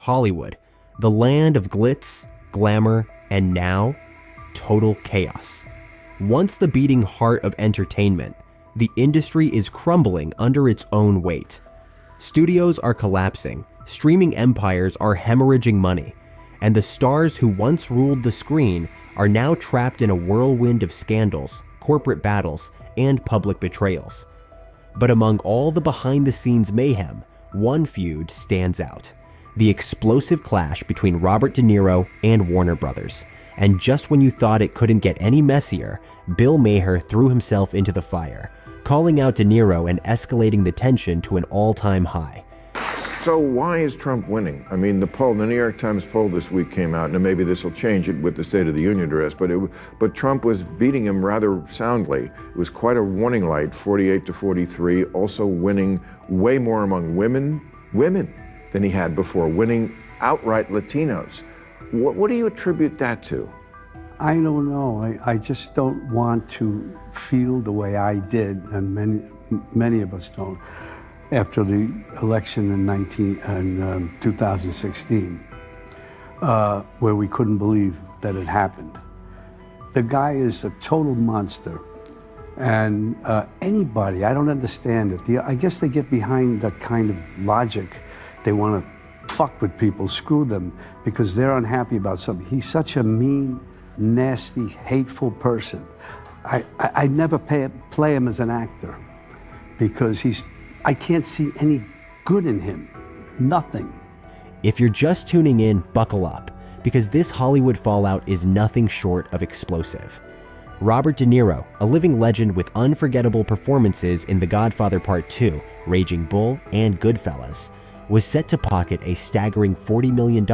Hollywood, the land of glitz, glamour, and now, total chaos. Once the beating heart of entertainment, the industry is crumbling under its own weight. Studios are collapsing, streaming empires are hemorrhaging money, and the stars who once ruled the screen are now trapped in a whirlwind of scandals, corporate battles, and public betrayals. But among all the behind-the-scenes mayhem, one feud stands out: the explosive clash between Robert De Niro and Warner Brothers. And just when you thought it couldn't get any messier, Bill Maher threw himself into the fire, calling out De Niro and escalating the tension to an all-time high. So why is Trump winning? I mean, the New York Times poll this week came out, and maybe this will change it with the State of the Union address, but Trump was beating him rather soundly. It was quite a warning light, 48-43, also winning way more among women than he had before, winning outright Latinos. What do you attribute that to? I don't know. I just don't want to feel the way I did, and many of us don't, after the election in 2016, where we couldn't believe that it happened. The guy is a total monster, and anybody, I don't understand it. I guess they get behind that kind of logic. They want to fuck with people, screw them, because they're unhappy about something. He's such a mean, nasty, hateful person. I never play him as an actor, because I can't see any good in him. Nothing. If you're just tuning in, buckle up, because this Hollywood fallout is nothing short of explosive. Robert De Niro, a living legend with unforgettable performances in The Godfather Part 2, Raging Bull, and Goodfellas, was set to pocket a staggering $40 million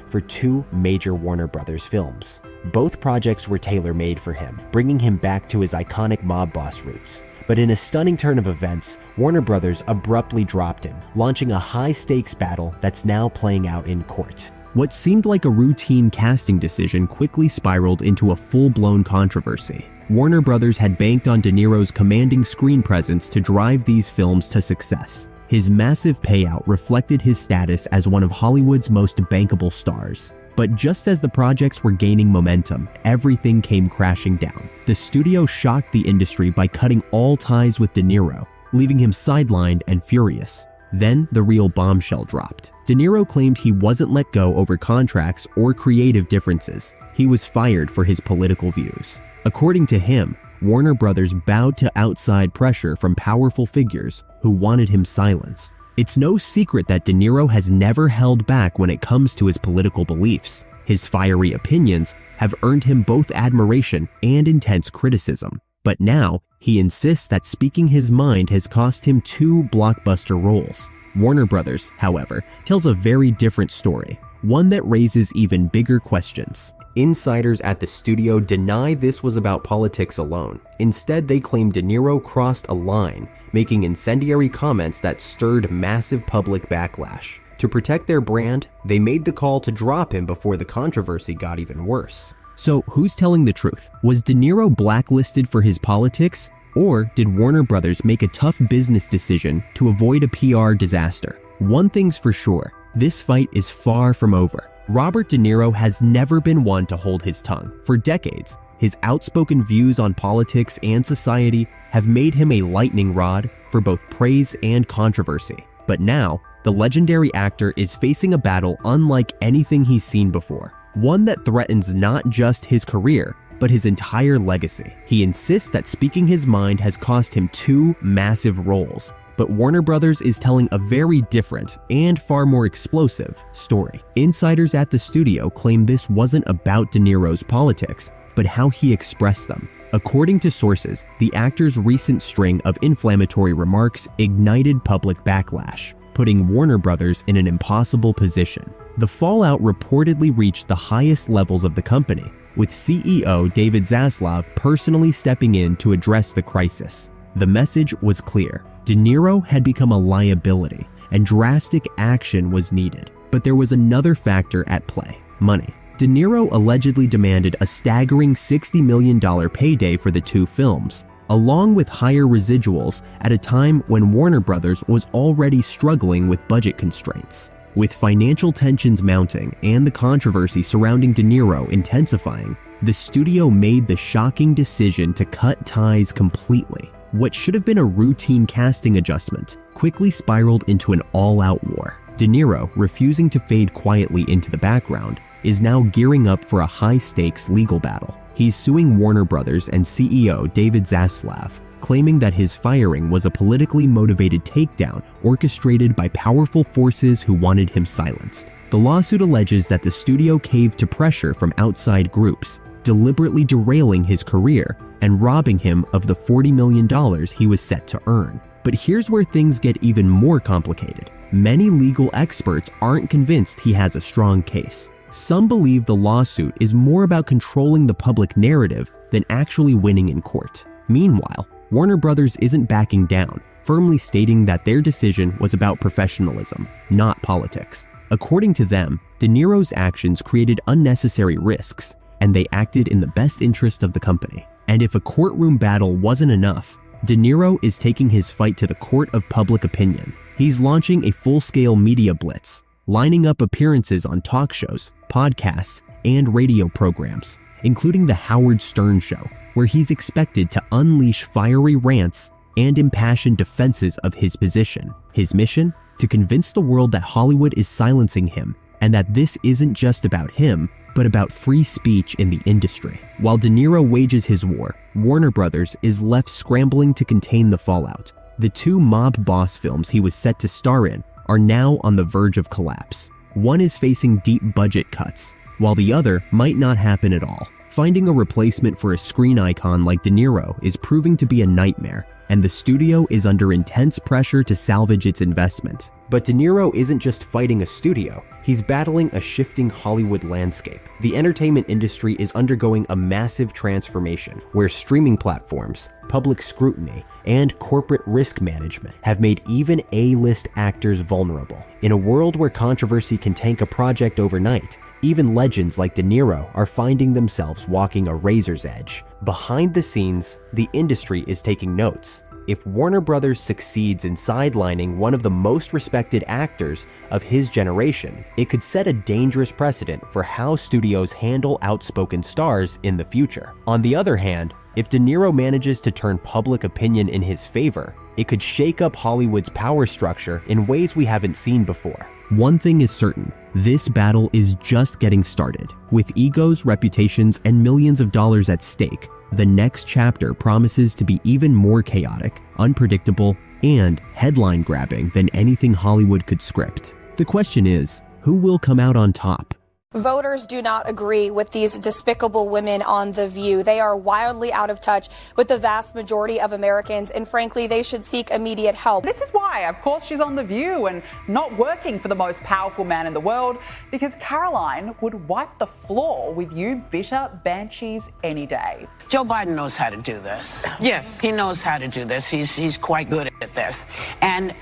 for two major Warner Brothers films. Both projects were tailor-made for him, bringing him back to his iconic mob boss roots. But in a stunning turn of events, Warner Brothers abruptly dropped him, launching a high-stakes battle that's now playing out in court. What seemed like a routine casting decision quickly spiraled into a full-blown controversy. Warner Brothers had banked on De Niro's commanding screen presence to drive these films to success. His massive payout reflected his status as one of Hollywood's most bankable stars. But just as the projects were gaining momentum, everything came crashing down. The studio shocked the industry by cutting all ties with De Niro, leaving him sidelined and furious. Then the real bombshell dropped. De Niro claimed he wasn't let go over contracts or creative differences. He was fired for his political views. According to him, Warner Brothers bowed to outside pressure from powerful figures who wanted him silenced. It's no secret that De Niro has never held back when it comes to his political beliefs. His fiery opinions have earned him both admiration and intense criticism. But now, he insists that speaking his mind has cost him two blockbuster roles. Warner Brothers, however, tells a very different story, one that raises even bigger questions. Insiders at the studio deny this was about politics alone. Instead, they claim De Niro crossed a line, making incendiary comments that stirred massive public backlash. To protect their brand, they made the call to drop him before the controversy got even worse. So who's telling the truth? Was De Niro blacklisted for his politics? Or did Warner Brothers make a tough business decision to avoid a PR disaster? One thing's for sure, this fight is far from over. Robert De Niro has never been one to hold his tongue. For decades, his outspoken views on politics and society have made him a lightning rod for both praise and controversy. But now, the legendary actor is facing a battle unlike anything he's seen before, one that threatens not just his career, but his entire legacy. He insists that speaking his mind has cost him two massive roles, but Warner Brothers is telling a very different and far more explosive story. Insiders at the studio claim this wasn't about De Niro's politics, but how he expressed them. According to sources, the actor's recent string of inflammatory remarks ignited public backlash, putting Warner Brothers in an impossible position. The fallout reportedly reached the highest levels of the company, with CEO David Zaslav personally stepping in to address the crisis. The message was clear. De Niro had become a liability, and drastic action was needed. But there was another factor at play: money. De Niro allegedly demanded a staggering $60 million payday for the two films, along with higher residuals at a time when Warner Brothers was already struggling with budget constraints. With financial tensions mounting and the controversy surrounding De Niro intensifying, the studio made the shocking decision to cut ties completely. What should have been a routine casting adjustment quickly spiraled into an all-out war. De Niro, refusing to fade quietly into the background, is now gearing up for a high-stakes legal battle. He's suing Warner Brothers and CEO David Zaslav, claiming that his firing was a politically motivated takedown orchestrated by powerful forces who wanted him silenced. The lawsuit alleges that the studio caved to pressure from outside groups, deliberately derailing his career and robbing him of the $40 million he was set to earn. But here's where things get even more complicated. Many legal experts aren't convinced he has a strong case. Some believe the lawsuit is more about controlling the public narrative than actually winning in court. Meanwhile, Warner Brothers isn't backing down, firmly stating that their decision was about professionalism, not politics. According to them, De Niro's actions created unnecessary risks, and they acted in the best interest of the company. And if a courtroom battle wasn't enough, De Niro is taking his fight to the court of public opinion. He's launching a full-scale media blitz, lining up appearances on talk shows, podcasts, and radio programs, including The Howard Stern Show, where he's expected to unleash fiery rants and impassioned defenses of his position. His mission? To convince the world that Hollywood is silencing him and that this isn't just about him, but about free speech in the industry. While De Niro wages his war, Warner Brothers is left scrambling to contain the fallout. The two mob boss films he was set to star in are now on the verge of collapse. One is facing deep budget cuts, while the other might not happen at all. Finding a replacement for a screen icon like De Niro is proving to be a nightmare, and the studio is under intense pressure to salvage its investment. But De Niro isn't just fighting a studio, he's battling a shifting Hollywood landscape. The entertainment industry is undergoing a massive transformation where streaming platforms, public scrutiny, and corporate risk management have made even A-list actors vulnerable. In a world where controversy can tank a project overnight, even legends like De Niro are finding themselves walking a razor's edge. Behind the scenes, the industry is taking notes. If Warner Brothers succeeds in sidelining one of the most respected actors of his generation, it could set a dangerous precedent for how studios handle outspoken stars in the future. On the other hand, if De Niro manages to turn public opinion in his favor, it could shake up Hollywood's power structure in ways we haven't seen before. One thing is certain, this battle is just getting started. With egos, reputations, and millions of dollars at stake, the next chapter promises to be even more chaotic, unpredictable, and headline-grabbing than anything Hollywood could script. The question is, who will come out on top? Voters do not agree with these despicable women on The View. They are wildly out of touch with the vast majority of Americans, and frankly, they should seek immediate help. This is why, of course, she's on The View and not working for the most powerful man in the world, because Caroline would wipe the floor with you bitter banshees any day. Joe Biden knows how to do this. Yes. He knows how to do this. He's quite good at this. And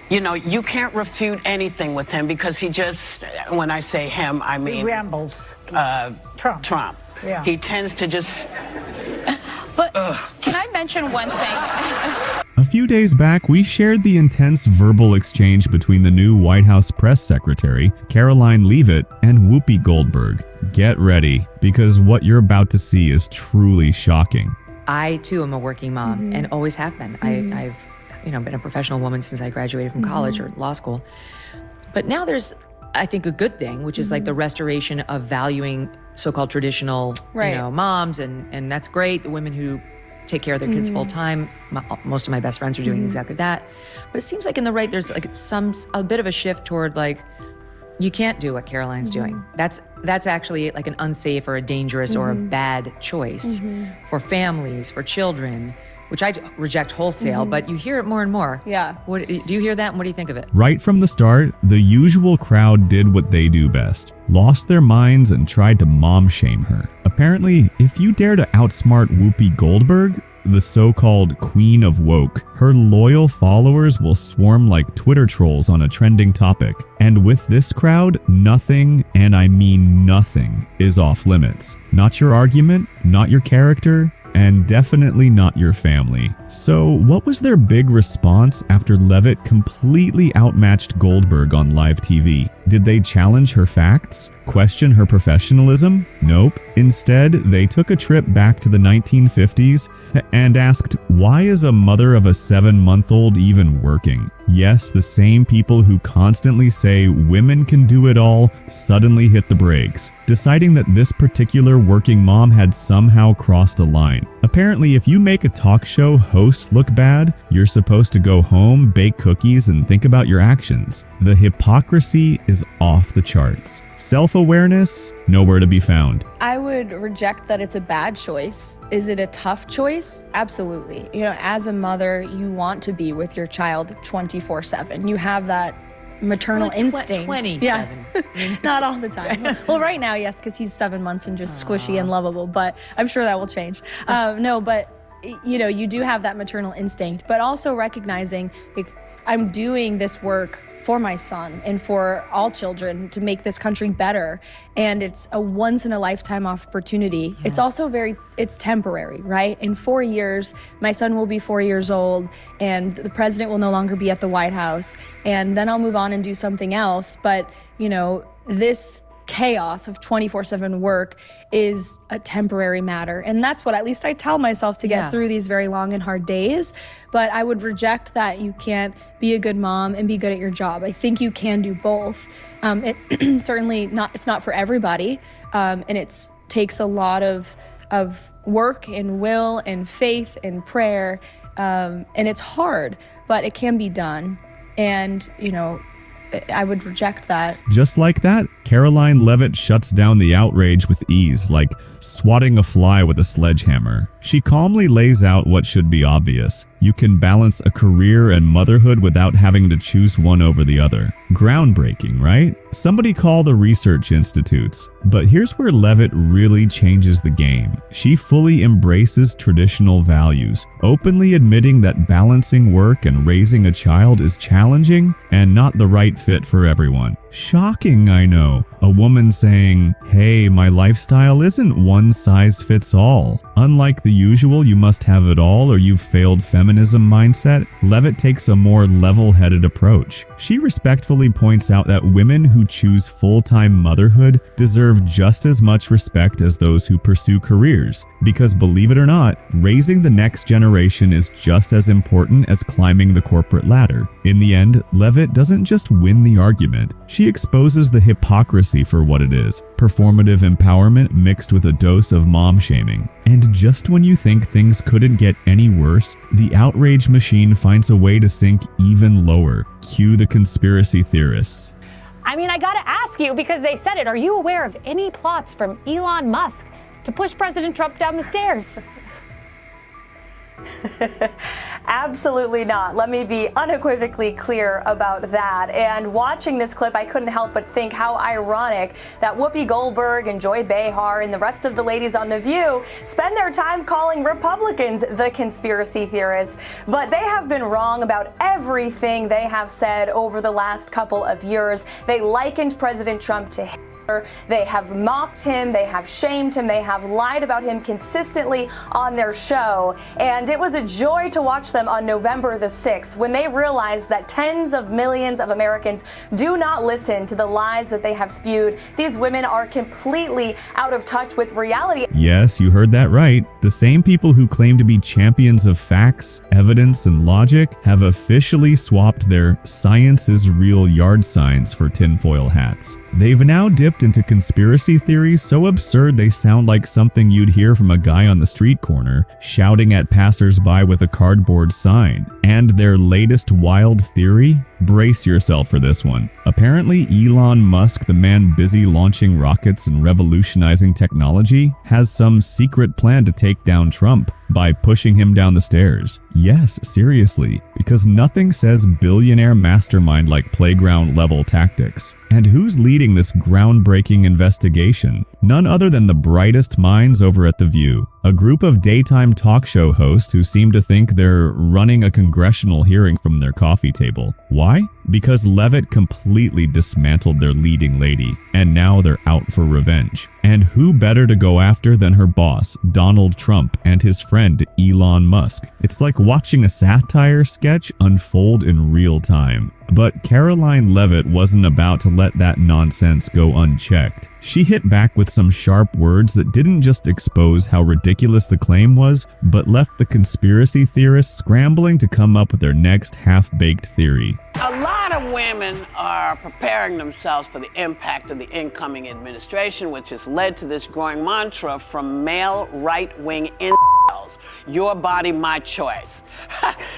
you know, you can't refute anything with him because he just, when I say him, I mean... He rambles. Trump. Yeah. He tends to just... But can I mention one thing? A few days back, we shared the intense verbal exchange between the new White House press secretary, Caroline Leavitt, and Whoopi Goldberg. Get ready, because what you're about to see is truly shocking. I, too, am a working mom and always have been. I've been a professional woman since I graduated from college or law school. But now there's, I think, a good thing, which is like the restoration of valuing so-called traditional, moms, and that's great. The women who take care of their kids full time. Most of my best friends are doing exactly that. But it seems like in the right, there's like a bit of a shift toward like, you can't do what Caroline's doing. That's actually like an unsafe or a dangerous or a bad choice for families, for children, which I reject wholesale, but you hear it more and more. Yeah. Do you hear that, and what do you think of it? Right from the start, the usual crowd did what they do best, lost their minds and tried to mom shame her. Apparently, if you dare to outsmart Whoopi Goldberg, the so-called Queen of Woke, her loyal followers will swarm like Twitter trolls on a trending topic. And with this crowd, nothing, and I mean nothing, is off limits. Not your argument, not your character, and definitely not your family. So what was their big response after Levitt completely outmatched Goldberg on live TV? Did they challenge her facts? Question her professionalism? Nope. Instead, they took a trip back to the 1950s and asked, why is a mother of a 7-month-old even working? Yes, the same people who constantly say women can do it all suddenly hit the brakes, deciding that this particular working mom had somehow crossed a line. Apparently, if you make a talk show host look bad, you're supposed to go home, bake cookies, and think about your actions. The hypocrisy is off the charts. Self-awareness, nowhere to be found. I would reject that it's a bad choice. Is it a tough choice? Absolutely. You know, as a mother, you want to be with your child 24/7. You have that maternal instinct. 27. Yeah. Not all the time. Well, right now, yes, because he's 7 months and just squishy and lovable, but I'm sure that will change. No, but you know, you do have that maternal instinct, but also recognizing, like, I'm doing this work for my son and for all children to make this country better. And it's a once-in-a-lifetime opportunity. Yes. It's also it's temporary, right? In 4 years, my son will be 4 years old and the president will no longer be at the White House. And then I'll move on and do something else. But, you know, this chaos of 24/7 work is a temporary matter. And that's what at least I tell myself to get through these very long and hard days. But I would reject that you can't be a good mom and be good at your job. I think you can do both. It certainly it's not for everybody. And it takes a lot of work and will and faith and prayer. And it's hard, but it can be done. And, you know, I would reject that. Just like that, Caroline Levitt shuts down the outrage with ease, like swatting a fly with a sledgehammer. She calmly lays out what should be obvious. You can balance a career and motherhood without having to choose one over the other. Groundbreaking, right? Somebody call the research institutes. But here's where Levitt really changes the game. She fully embraces traditional values, openly admitting that balancing work and raising a child is challenging and not the right fit for everyone. Shocking, I know. A woman saying, hey, my lifestyle isn't one size fits all. Unlike the usual you must have it all or you've failed feminism mindset, Levitt takes a more level-headed approach. She respectfully points out that women who choose full-time motherhood deserve just as much respect as those who pursue careers. Because believe it or not, raising the next generation is just as important as climbing the corporate ladder. In the end, Levitt doesn't just win the argument. She exposes the hypocrisy for what it is, performative empowerment mixed with a dose of mom-shaming. And just when you think things couldn't get any worse, the outrage machine finds a way to sink even lower. Cue the conspiracy theorists. I mean, I gotta ask you, because they said it, are you aware of any plots from Elon Musk to push President Trump down the stairs? Absolutely not. Let me be unequivocally clear about that. And watching this clip, I couldn't help but think how ironic that Whoopi Goldberg and Joy Behar and the rest of the ladies on The View spend their time calling Republicans the conspiracy theorists. But they have been wrong about everything they have said over the last couple of years. They likened President Trump to Hitler. They have mocked him, they have shamed him, they have lied about him consistently on their show. And it was a joy to watch them on November the 6th when they realized that tens of millions of Americans do not listen to the lies that they have spewed. These women are completely out of touch with reality. Yes, you heard that right. The same people who claim to be champions of facts, evidence, and logic have officially swapped their science is real yard signs for tinfoil hats. They've now dipped into conspiracy theories so absurd they sound like something you'd hear from a guy on the street corner shouting at passersby with a cardboard sign. And their latest wild theory? Brace yourself for this one. Apparently, Elon Musk, the man busy launching rockets and revolutionizing technology, has some secret plan to take down Trump by pushing him down the stairs. Yes, seriously, because nothing says billionaire mastermind like playground level tactics. And who's leading this groundbreaking investigation? None other than the brightest minds over at The View. a group of daytime talk show hosts who seem to think they're running a congressional hearing from their coffee table. Why? Because Levitt completely dismantled their leading lady, and now they're out for revenge. And who better to go after than her boss, Donald Trump, and his friend, Elon Musk? It's like watching a satire sketch unfold in real time. But Caroline Levitt wasn't about to let that nonsense go unchecked. She hit back with some sharp words that didn't just expose how ridiculous the claim was, but left the conspiracy theorists scrambling to come up with their next half-baked theory. A lot of women are preparing themselves for the impact of the incoming administration, which has led to this growing mantra from male right-wing incels. Your body, my choice.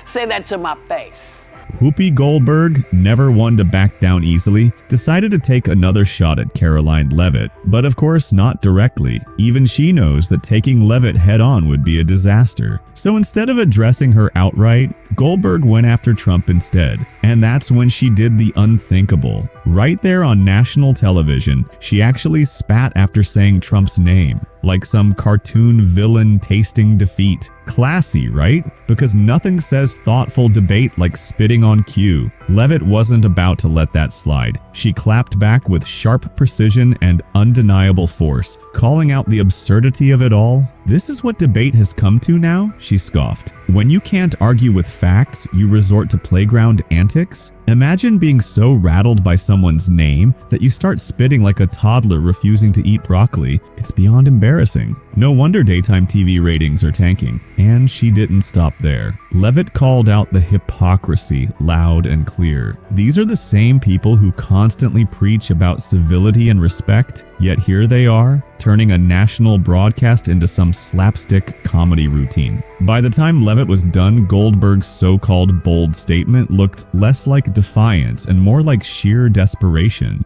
Say that to my face. Whoopi Goldberg, never one to back down easily, decided to take another shot at Caroline Levitt, but of course not directly. Even she knows that taking Levitt head-on would be a disaster. So instead of addressing her outright, Goldberg went after Trump instead. And that's when she did the unthinkable. Right there on national television, she actually spat after saying Trump's name, like some cartoon villain tasting defeat. Classy, right? Because nothing says thoughtful debate like spitting on cue. Levitt wasn't about to let that slide. She clapped back with sharp precision and undeniable force, calling out the absurdity of it all. "This is what debate has come to now?" she scoffed. "When you can't argue with facts, you resort to playground antics? Imagine being so rattled by someone's name that you start spitting like a toddler refusing to eat broccoli. It's beyond embarrassing." No wonder daytime TV ratings are tanking. And she didn't stop there. Levitt called out the hypocrisy loud and clear. These are the same people who constantly preach about civility and respect, yet here they are, turning a national broadcast into some slapstick comedy routine. By the time Levitt was done, Goldberg's so-called bold statement looked less like defiance and more like sheer desperation.